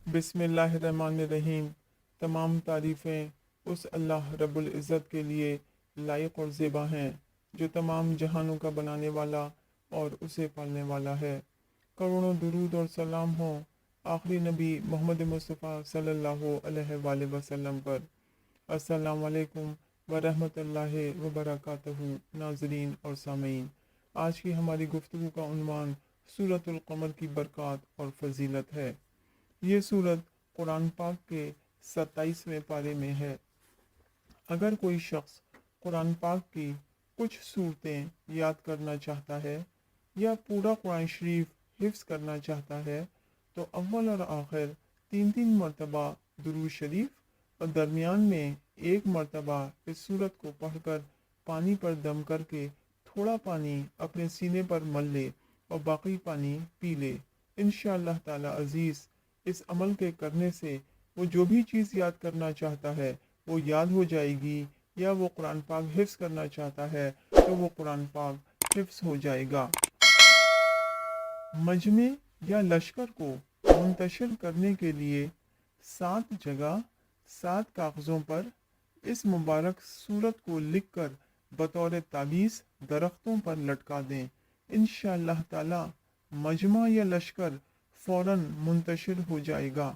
बिस्मिल्लाहिर्रहमानिर्रहीम। तमाम तारीफ़ें उस अल्लाह रब्बुल इज़्ज़त के लिए लायक और ज़ेबा हैं जो तमाम जहानों का बनाने वाला और उसे पालने वाला है। करोड़ों दुरूद और सलाम हो आखिरी नबी मोहम्मद मुस्तफ़ा सल्लल्लाहु अलैहि वसल्लम पर। अस्सलाम वालेकुम व रहमतुल्लाहि व बरकातहू। नाज़रीन और सामीन, आज की हमारी गुफ्तगू का उन्वान सूरतुल क़मर की बरक़ात और फजीलत है। ये सूरत कुरान पाक के 27वें पारे में है। अगर कोई शख्स कुरान पाक की कुछ सूरतें याद करना चाहता है या पूरा कुरान शरीफ हिफ्ज़ करना चाहता है तो अव्वल और आखिर 3 मरतबा दुरूद शरीफ और दरमियान में एक मरतबा इस सूरत को पढ़कर पानी पर दम करके थोड़ा पानी अपने सीने पर मल ले और बाकी पानी पी ले। इंशाअल्लाह ताला अज़ीज़, इस अमल के करने से वो जो भी चीज़ याद करना चाहता है वो याद हो जाएगी, या वो कुरान पाक हिफ्ज़ करना चाहता है तो वो कुरान पाक हिफ्ज़ हो जाएगा। मजमे या लश्कर को मुंतशिर करने के लिए 7 जगह 7 कागज़ों पर इस मुबारक सूरत को लिखकर बतौर ताबीज़ दरख्तों पर लटका दें। इंशाअल्लाह ताला मजमा या लश्कर फ़ौरन मुंतशिर हो जाएगा।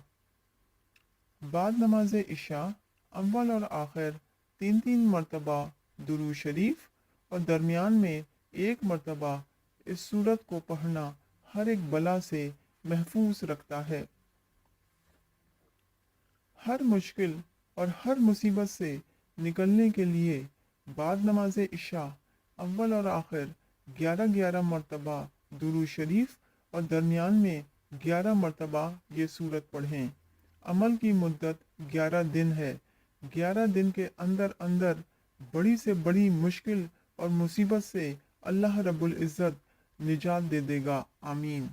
बाद नमाज इशा अव्वल और आखिर 3 मरतबा दुरूद शरीफ और दरमियान में एक मरतबा इस सूरत को पढ़ना हर एक बला से महफूज रखता है। हर मुश्किल और हर मुसीबत से निकलने के लिए बाद नमाज इशा अव्वल और आखिर 11 मरतबा दुरूद शरीफ और दरमियान में 11 मरतबा ये सूरत पढ़ें। अमल की मुद्दत 11 दिन है। 11 दिन के अंदर अंदर बड़ी से बड़ी मुश्किल और मुसीबत से अल्लाह रब्बुल इज़्ज़त निजात दे देगा। आमीन।